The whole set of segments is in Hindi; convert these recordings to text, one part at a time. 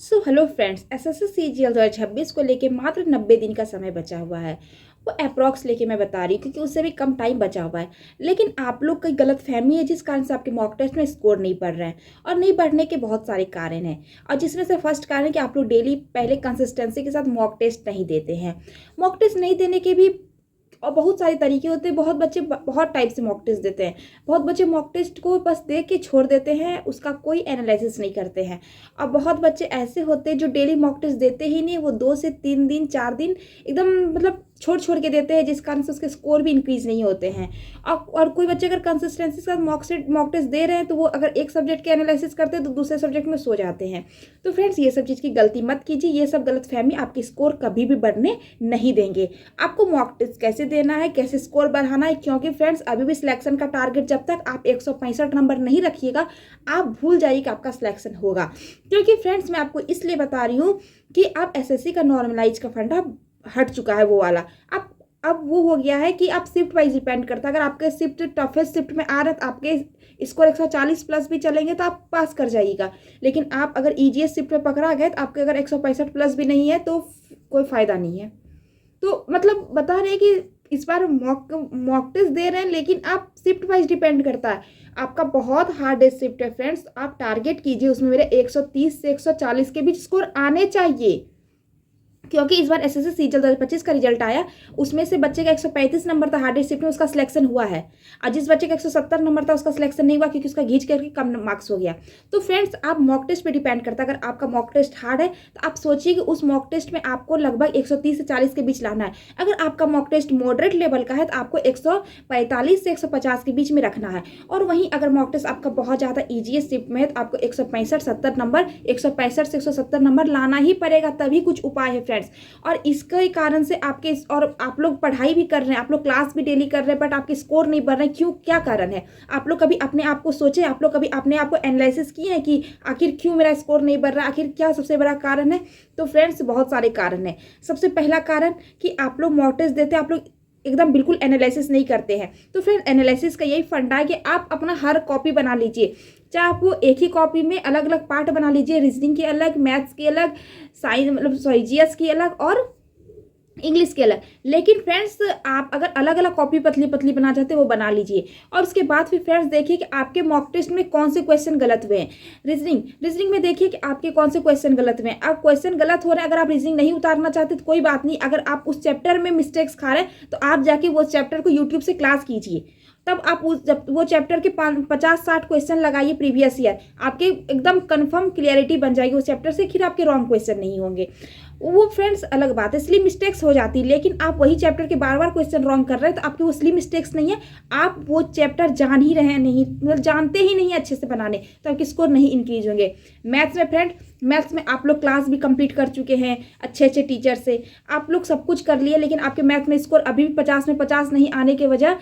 So hello friends, SSC CGL 2026 को लेके मात्र 90 दिन का समय बचा हुआ है। वो अप्रॉक्स लेके मैं बता रही हूँ क्योंकि उससे भी कम टाइम बचा हुआ है। लेकिन आप लोग की गलत फहमी है जिस कारण से आपके मॉक टेस्ट में स्कोर नहीं बढ़ रहे हैं। और नहीं बढ़ने के बहुत सारे कारण हैं, और जिसमें से फर्स्ट कारण है कि आप लोग डेली पहले कंसिस्टेंसी के साथ मॉक टेस्ट नहीं देते हैं। मॉक टेस्ट नहीं देने के भी और बहुत सारे तरीके होते हैं। बहुत बच्चे बहुत टाइप से मॉक टेस्ट देते हैं। बहुत बच्चे मॉक टेस्ट को बस दे के छोड़ देते हैं, उसका कोई एनालिसिस नहीं करते हैं। और बहुत बच्चे ऐसे होते हैं जो डेली मॉक टेस्ट देते ही नहीं, वो 2 से 3 दिन 4 दिन एकदम मतलब छोड़ छोड़ के देते हैं, जिस कारण से उसके स्कोर भी इंक्रीज नहीं होते हैं। और कोई बच्चे अगर कंसिस्टेंसी के साथ मॉक टेस्ट दे रहे हैं तो वो अगर एक सब्जेक्ट के एनालिसिस करते हैं तो दूसरे सब्जेक्ट में सो जाते हैं। तो फ्रेंड्स, ये सब चीज़ की गलती मत कीजिए। ये सब गलतफहमी आपकी स्कोर कभी भी बढ़ने नहीं देंगे। आपको मॉक टेस्ट कैसे देना है, कैसे स्कोर बढ़ाना है, क्योंकि फ्रेंड्स अभी भी सिलेक्शन का टारगेट जब तक आप 165 नंबर नहीं रखिएगा, आप भूल जाइए कि आपका सिलेक्शन होगा। क्योंकि फ्रेंड्स, मैं आपको इसलिए बता रही हूँ कि आप एसएससी का नॉर्मलाइज का फंडा हट चुका है वो वाला। अब वो हो गया है कि आप शिफ्ट वाइज डिपेंड करता है। अगर आपके शिफ्ट टफेस्ट शिफ्ट में आ रहा है तो आपके स्कोर 140 प्लस भी चलेंगे तो आप पास कर जाइएगा। लेकिन आप अगर ईजीएस शिफ्ट में पकड़ा गए तो आपके अगर 165 प्लस भी नहीं है तो कोई फ़ायदा नहीं है। तो मतलब बता रहे हैं कि इस बार मॉक टेस्ट दे रहे हैं, लेकिन आप शिफ्ट वाइज डिपेंड करता है। आपका बहुत हार्ड शिफ्ट है फ्रेंड्स, आप टारगेट कीजिए उसमें मेरे 130 से 140 के बीच स्कोर आने चाहिए। क्योंकि इस बार एसएससी सीजीएल 2025 का रिजल्ट आया, उसमें से बच्चे का 135 नंबर था हार्डेस्ट शिफ्ट में, उसका सिलेक्शन हुआ है। और जिस बच्चे का 170 नंबर था उसका सिलेक्शन नहीं हुआ क्योंकि उसका घींच करके कम मार्क्स हो गया। तो फ्रेंड्स, आप मॉक टेस्ट पे डिपेंड करता है। अगर आपका मॉक टेस्ट हार्ड है तो आप सोचिए कि उस मॉक टेस्ट में आपको लगभग 130 से 40 के बीच लाना है। अगर आपका मॉक टेस्ट मॉडरेट लेवल का है तो आपको 145 से 150 के बीच में रखना है। और वहीं अगर मॉक टेस्ट आपका बहुत ज़्यादा ईजीएस शिफ्ट में है तो आपको 165-70 नंबर, 165 से 170 नंबर लाना ही पड़ेगा, तभी कुछ उपाय है फ्रेंड्स। और इसके कारण से और आप लोग पढ़ाई भी कर रहे हैं, आप लोग क्लास भी डेली कर रहे हैं, बट आपके स्कोर नहीं बढ़ रहे हैं। क्यों, क्या कारण है? आप लोग कभी अपने आप को सोचे, आप लोग कभी अपने आप को एनालिसिस किए हैं कि आखिर क्यों मेरा स्कोर नहीं बढ़ रहा, आखिर क्या सबसे बड़ा कारण है? तो फ्रेंड्स, बहुत सारे कारण हैं। सबसे पहला कारण कि आप लोग मॉक टेस्ट देते हैं, आप लोग एकदम बिल्कुल एनालिसिस नहीं करते हैं। तो फिर एनालिसिस का यही फंडा है कि आप अपना हर कॉपी बना लीजिए। चाहे आप वो एक ही कॉपी में अलग अलग पार्ट बना लीजिए, रीजनिंग की अलग, मैथ्स की अलग, साइंस मतलब सॉरी जीएस की अलग और इंग्लिश के अलग। लेकिन फ्रेंड्स, आप अगर अलग अलग कॉपी पतली पतली बना चाहते हैं वो बना लीजिए। और उसके बाद फिर फ्रेंड्स देखिए कि आपके मॉक टेस्ट में कौन से क्वेश्चन गलत हुए हैं। रीजनिंग में देखिए कि आपके कौन से क्वेश्चन गलत हुए हैं। अब क्वेश्चन गलत हो रहे हैं, अगर आप रीजनिंग नहीं उतारना चाहते तो कोई बात नहीं। अगर आप उस चैप्टर में मिस्टेक्स खा रहे हैं तो आप जाके वो चैप्टर को यूट्यूब से क्लास कीजिए। तब आप जब वो चैप्टर के 50-60 क्वेश्चन लगाइए प्रीवियस ईयर, आपके एकदम कंफर्म क्लियरिटी बन जाएगी उस चैप्टर से, फिर आपके रॉन्ग क्वेश्चन नहीं होंगे। वो फ्रेंड्स अलग बात है, इसलिए मिस्टेक्स हो जाती है। लेकिन आप वही चैप्टर के बार बार क्वेश्चन रॉन्ग कर रहे हैं तो आपकी वो इसलिए मिस्टेक्स नहीं है, आप वो चैप्टर जान ही रहे हैं, नहीं मतलब जानते ही नहीं अच्छे से बनाने, तो आपके स्कोर नहीं इंक्रीज होंगे। मैथ्स में फ्रेंड, मैथ्स में आप लोग क्लास भी कंप्लीट कर चुके हैं अच्छे अच्छे टीचर से, आप लोग सब कुछ कर लिए, लेकिन आपके मैथ में स्कोर अभी भी 50 में 50 नहीं आने के वजह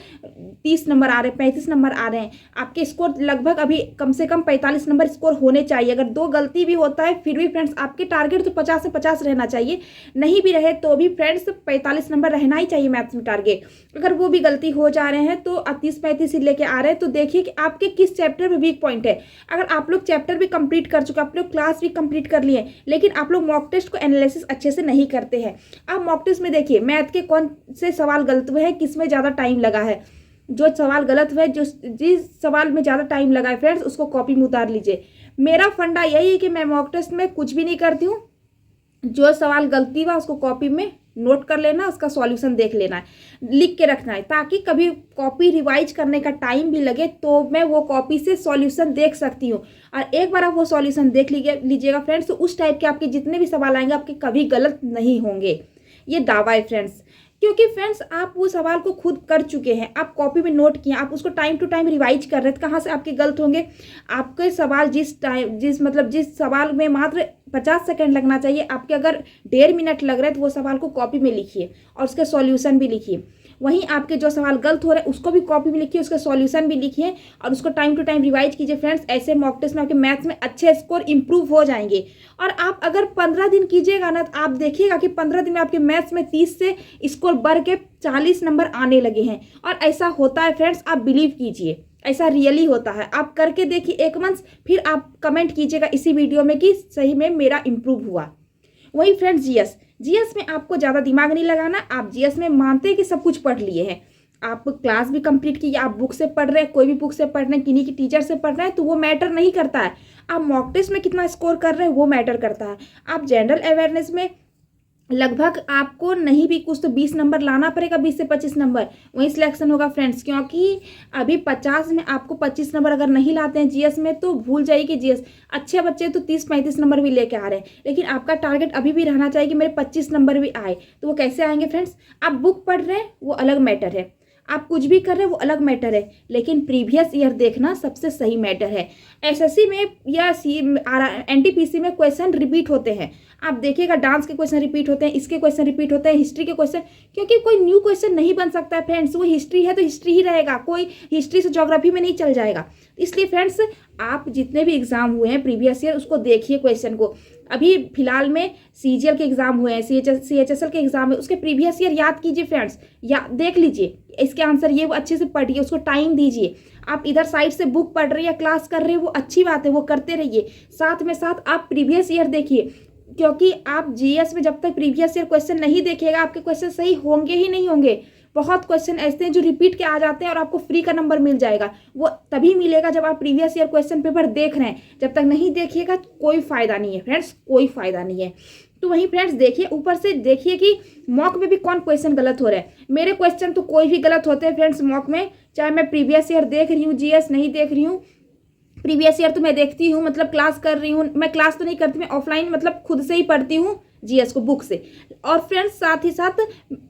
30 नंबर आ रहे हैं, 35 नंबर आ रहे हैं। आपके स्कोर लगभग अभी कम से कम 45 नंबर स्कोर होने चाहिए। अगर 2 गलती भी होता है फिर भी फ्रेंड्स आपके टारगेट तो 50 से 50 रहना चाहिए। नहीं भी रहे तो भी फ्रेंड्स 45 नंबर रहना ही चाहिए मैथ्स में टारगेट। अगर वो भी गलती हो जा रहे हैं तो 30-35 ही लेके आ रहे हैं, तो देखिए कि आपके किस चैप्टर में वीक पॉइंट है। अगर आप लोग चैप्टर भी कंप्लीट कर चुके, आप लोग क्लास भी कंप्लीट कर लिए, लेकिन आप लोग मॉक टेस्ट को एनालिसिस अच्छे से नहीं करते हैं। आप मॉक टेस्ट में देखिए मैथ के कौन से सवाल गलत हुए हैं, किस में ज़्यादा टाइम लगा है। जो सवाल गलत हुए, जिस सवाल में ज़्यादा टाइम लगा है फ्रेंड्स, उसको कॉपी में उतार लीजिए। मेरा फंडा यही है कि मैं मॉक टेस्ट में कुछ भी नहीं करती हूँ। जो सवाल गलती हुआ उसको कॉपी में नोट कर लेना, उसका सॉल्यूशन देख लेना है, लिख के रखना है, ताकि कभी कॉपी रिवाइज करने का टाइम भी लगे तो मैं वो कॉपी से सॉल्यूशन देख सकती हूँ। और एक बार आप वो सॉल्यूशन देख लीजिएगा फ्रेंड्स, तो उस टाइप के आपके जितने भी सवाल आएंगे आपके कभी गलत नहीं होंगे। ये दावा है फ्रेंड्स। क्योंकि फ्रेंड्स आप वो सवाल को खुद कर चुके हैं, आप कॉपी में नोट किए, आप उसको टाइम टू टाइम रिवाइज कर रहे हैं, तो कहाँ से आपके गलत होंगे? आपके सवाल जिस सवाल में मात्र 50 सेकंड लगना चाहिए, आपके अगर 1.5 मिनट लग रहे हैं तो वो सवाल को कॉपी में लिखिए और उसके सॉल्यूशन भी लिखिए। वहीं आपके जो सवाल गलत हो रहे हैं उसको भी कॉपी में लिखिए, उसका सॉल्यूशन भी लिखिए और उसको टाइम टू टाइम रिवाइज कीजिए फ्रेंड्स। ऐसे मॉक टेस्ट में आपके मैथ्स में अच्छे स्कोर इंप्रूव हो जाएंगे। और आप अगर 15 दिन कीजिएगा ना तो आप देखिएगा कि 15 दिन में आपके मैथ्स में 30 से स्कोर बढ़ के 40 नंबर आने लगे हैं। और ऐसा होता है फ्रेंड्स, आप बिलीव कीजिए। ऐसा रियली होता है। आप करके देखिए 1 मंथ, फिर आप कमेंट कीजिएगा इसी वीडियो में कि सही में मेरा इम्प्रूव हुआ। वही फ्रेंड्स जीएस, जीएस में आपको ज़्यादा दिमाग नहीं लगाना। आप जीएस में मानते हैं कि सब कुछ पढ़ लिए हैं, आप क्लास भी कंप्लीट की, आप बुक से पढ़ रहे हैं, कोई भी बुक से पढ़ रहे हैं, किन्हीं की टीचर से पढ़ रहे हैं, तो वो मैटर नहीं करता है। आप मॉक टेस्ट में कितना स्कोर कर रहे हैं वो मैटर करता है। आप जनरल अवेयरनेस में लगभग आपको नहीं भी कुछ तो 20 नंबर लाना पड़ेगा, 20 से 25 नंबर, वहीं सिलेक्शन होगा फ्रेंड्स। क्योंकि अभी 50 में आपको 25 नंबर अगर नहीं लाते हैं जीएस में तो भूल जाइए कि जीएस। अच्छे बच्चे तो 30-35 नंबर भी लेके आ रहे हैं, लेकिन आपका टारगेट अभी भी रहना चाहिए कि मेरे 25 नंबर भी आए। तो वो कैसे आएंगे फ्रेंड्स? आप बुक पढ़ रहे हैं वो अलग मैटर है, आप कुछ भी कर रहे हैं वो अलग मैटर है, लेकिन प्रीवियस ईयर देखना सबसे सही मैटर है। एसएससी में या एनटीपीसी में क्वेश्चन रिपीट होते हैं, आप देखिएगा डांस के क्वेश्चन रिपीट होते हैं, इसके क्वेश्चन रिपीट होते हैं, हिस्ट्री के क्वेश्चन, क्योंकि कोई न्यू क्वेश्चन नहीं बन सकता है फ्रेंड्स। वो हिस्ट्री है तो हिस्ट्री ही रहेगा, कोई हिस्ट्री से ज्योग्राफी में नहीं चल जाएगा। इसलिए फ्रेंड्स आप जितने भी एग्जाम हुए हैं प्रीवियस ईयर उसको देखिए क्वेश्चन को। अभी फिलहाल में सीजीएल के एग्जाम हुए हैं, सीएचएसएल के एग्जाम है, उसके प्रीवियस ईयर याद कीजिए फ्रेंड्स, या देख लीजिए इसके आंसर ये वो अच्छे से पढ़िए, उसको टाइम दीजिए। आप इधर साइड से बुक पढ़ रहे हैं या क्लास कर रहे हैं वो अच्छी बात है, वो करते रहिए, साथ में साथ आप प्रीवियस ईयर देखिए। क्योंकि आप जीएस में जब तक प्रीवियस ईयर क्वेश्चन नहीं देखेगा आपके क्वेश्चन सही होंगे ही नहीं होंगे। बहुत क्वेश्चन ऐसे हैं जो रिपीट के आ जाते हैं और आपको फ्री का नंबर मिल जाएगा, वो तभी मिलेगा जब आप प्रीवियस ईयर क्वेश्चन पेपर देख रहे हैं। जब तक नहीं देखिएगा तो कोई फायदा नहीं है फ्रेंड्स, कोई फायदा नहीं है। तो वहीं फ्रेंड्स देखिए, ऊपर से देखिए कि मॉक में भी कौन क्वेश्चन गलत हो रहा है। मेरे क्वेश्चन तो कोई भी गलत होते हैं फ्रेंड्स मॉक में, चाहे मैं प्रीवियस ईयर देख रही हूँ, जीएस नहीं देख रही हूँ। प्रीवियस ईयर तो मैं देखती हूँ, मतलब क्लास कर रही हूँ, मैं क्लास तो नहीं करती, मैं ऑफलाइन मतलब खुद से ही पढ़ती हूँ जीएस को बुक से। और फ्रेंड्स साथ ही साथ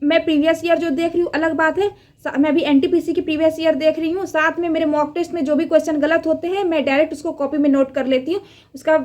मैं प्रीवियस ईयर जो देख रही हूँ अलग बात है, मैं अभी एनटीपीसी की प्रीवियस ईयर देख रही हूँ, साथ में मेरे मॉक टेस्ट में जो भी क्वेश्चन गलत होते हैं मैं डायरेक्ट उसको कॉपी में नोट कर लेती हूँ उसका,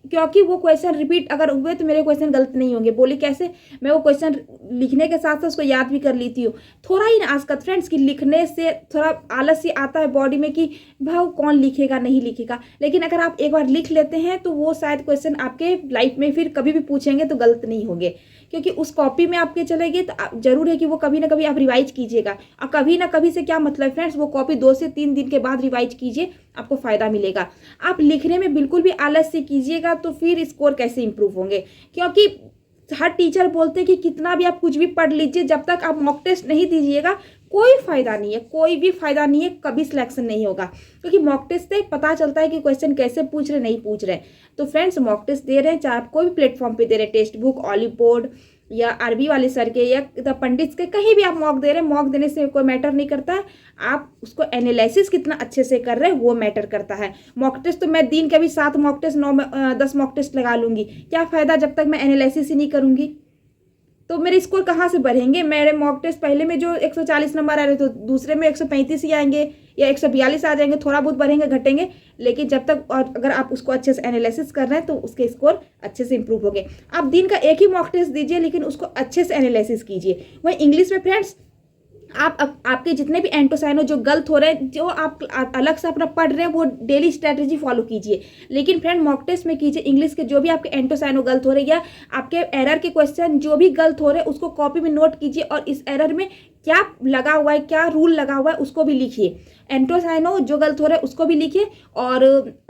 क्योंकि वो क्वेश्चन रिपीट अगर हुए तो मेरे क्वेश्चन गलत नहीं होंगे। बोली कैसे? मैं वो क्वेश्चन लिखने के साथ साथ उसको याद भी कर लेती हूँ। थोड़ा ही आजकल फ्रेंड्स कि लिखने से थोड़ा आलस आता है बॉडी में कि भाव कौन लिखेगा नहीं लिखेगा, लेकिन अगर आप एक बार लिख लेते हैं तो वो शायद क्वेश्चन आपके लाइफ में फिर कभी भी पूछेंगे तो गलत नहीं होंगे, क्योंकि उस कॉपी में आपके चलेंगे तो जरूर है कि वो कभी ना कभी आप रिवाइज कीजिएगा। और कभी ना कभी से क्या मतलब फ्रेंड्स, वो कॉपी 2 से 3 दिन के बाद रिवाइज कीजिए, आपको फायदा मिलेगा। आप लिखने में बिल्कुल भी आलस्य कीजिएगा तो फिर स्कोर कैसे इंप्रूव होंगे? क्योंकि हर टीचर बोलते हैं कि कितना भी आप कुछ भी पढ़ लीजिए, जब तक आप मॉक टेस्ट नहीं दीजिएगा कोई फायदा नहीं है, कोई भी फायदा नहीं है, कभी सिलेक्शन नहीं होगा। क्योंकि मॉक टेस्ट से पता चलता है कि क्वेश्चन कैसे पूछ रहे नहीं पूछ रहे। तो फ्रेंड्स मॉक टेस्ट दे रहे हैं, चाहे आप कोई भी प्लेटफॉर्म पे दे रहे हैं, टेक्स्ट बुक, ऑलिव बोर्ड या आरबी वाले सर के या द पंडित के, कहीं भी आप मॉक दे रहे हैं, मॉक देने से कोई मैटर नहीं करता है, आप उसको एनालिसिस कितना अच्छे से कर रहे हैं वो मैटर करता है। मॉक टेस्ट तो मैं दिन के भी 7 मॉक टेस्ट 10 मॉक टेस्ट लगा लूँगी, क्या फ़ायदा जब तक मैं एनालिसिस ही नहीं करूँगी? तो मेरे स्कोर कहाँ से बढ़ेंगे? मेरे मॉक टेस्ट पहले में जो 140 नंबर आ रहे तो दूसरे में 135 ही आएंगे या 142 आ जाएंगे, थोड़ा बहुत बढ़ेंगे घटेंगे, लेकिन जब तक और अगर आप उसको अच्छे से एनालिसिस कर रहे हैं तो उसके स्कोर अच्छे से इंप्रूव होंगे। आप दिन का एक ही मॉक टेस्ट दीजिए लेकिन उसको अच्छे से एनालिसिस कीजिए। वहीं इंग्लिश में फ्रेंड्स आपके जितने भी एंटोसाइनो जो गलत हो रहे हैं, जो आप अलग से अपना पढ़ रहे हैं, वो डेली स्ट्रैटेजी फॉलो कीजिए। लेकिन फ्रेंड मॉक टेस्ट में कीजिए इंग्लिश के जो भी आपके एंटोसाइनो गलत हो रहे हैं या आपके एरर के क्वेश्चन जो भी गलत हो रहे हैं उसको कॉपी में नोट कीजिए और इस एरर में क्या लगा हुआ है, क्या रूल लगा हुआ है उसको भी लिखिए। एंटोसाइनो जो गलत हो रहा है उसको भी लिखिए और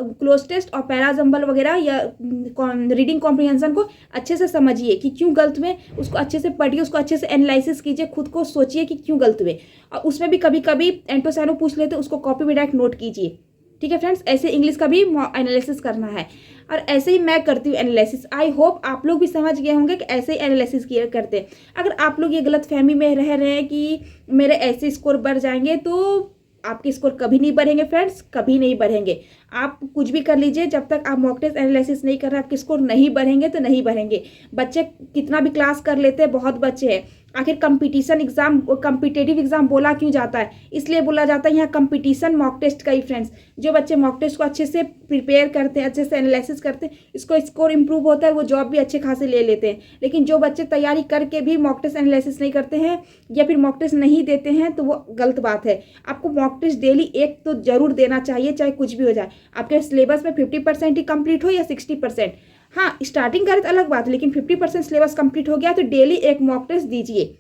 क्लोज टेस्ट और पैराजम्बल वगैरह या रीडिंग कॉम्प्रिहेंशन को अच्छे से समझिए कि क्यों गलत हुए, उसको अच्छे से पढ़िए, उसको अच्छे से एनालिसिस कीजिए, खुद को सोचिए कि क्यों गलत हुए। और उसमें भी कभी कभी एंटोसाइनो पूछ लेते उसको कॉपी में डायरेक्ट नोट कीजिए। ठीक है फ्रेंड्स, ऐसे इंग्लिश का भी एनालिसिस करना है और ऐसे ही मैं करती हूँ एनालिसिस। आई होप आप लोग भी समझ गए होंगे कि ऐसे ही एनालिसिस किया करते हैं। अगर आप लोग ये गलत फहमी में रह रहे हैं कि मेरे ऐसे स्कोर बढ़ जाएंगे, तो आपके स्कोर कभी नहीं बढ़ेंगे फ्रेंड्स, कभी नहीं बढ़ेंगे। आप कुछ भी कर लीजिए, जब तक आप मॉक टेस्ट एनालिसिस नहीं कर रहे आपके स्कोर नहीं बढ़ेंगे तो नहीं बढ़ेंगे। बच्चे कितना भी क्लास कर लेते हैं, बहुत बच्चे हैं। आखिर कंपटीशन एग्जाम, कॉम्पिटेटिव एग्जाम बोला क्यों जाता है? इसलिए बोला जाता है यहाँ कंपटीशन मॉक टेस्ट का ही फ्रेंड्स। जो बच्चे मॉक टेस्ट को अच्छे से प्रिपेयर करते हैं, अच्छे से एनालिसिस करते हैं, इसको स्कोर इंप्रूव होता है, वो जॉब भी अच्छे खासे ले लेते हैं। लेकिन जो बच्चे तैयारी करके भी मॉक टेस्ट एनालिसिस नहीं करते हैं या फिर मॉक टेस्ट नहीं देते हैं तो वो गलत बात है। आपको मॉक टेस्ट डेली एक तो जरूर देना चाहिए, चाहे कुछ भी हो जाए। आपके सिलेबस में 50% ही कंप्लीट हो या 60%, हाँ स्टार्टिंग करें तो अलग बात है, लेकिन 50% सिलेबस कंप्लीट हो गया तो डेली एक मॉक टेस्ट दीजिए।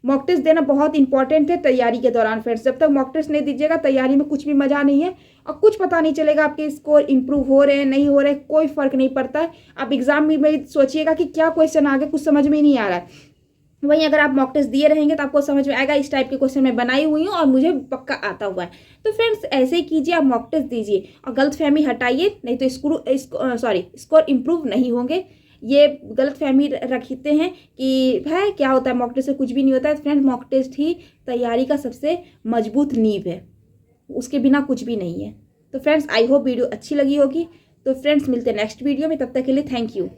मॉक टेस्ट देना बहुत इंपॉर्टेंट है तैयारी के दौरान फ्रेंड्स। जब तक मॉक टेस्ट नहीं दीजिएगा तैयारी में कुछ भी मज़ा नहीं है और कुछ पता नहीं चलेगा आपके स्कोर इंप्रूव हो रहे हैं नहीं हो रहे, कोई फ़र्क नहीं पड़ता है। आप एग्जाम में सोचिएगा कि क्या क्वेश्चन आ गया, कुछ समझ में ही नहीं आ रहा है। वहीं अगर आप मॉक टेस्ट दिए रहेंगे तो आपको समझ में आएगा इस टाइप के क्वेश्चन मैं बनाई हुई हूँ और मुझे पक्का आता हुआ है। तो फ्रेंड्स ऐसे ही कीजिए, आप मॉक टेस्ट दीजिए और गलतफहमी हटाइए, नहीं तो स्कोर इंप्रूव नहीं होंगे। ये गलतफहमी रखते हैं कि है क्या होता है मॉक टेस्ट से, कुछ भी नहीं होता है फ्रेंड्स। मॉक टेस्ट ही तैयारी का सबसे मजबूत नींव है, उसके बिना कुछ भी नहीं है। तो फ्रेंड्स आई होप वीडियो अच्छी लगी होगी। तो फ्रेंड्स मिलते हैं नेक्स्ट वीडियो में, तब तक के लिए थैंक यू।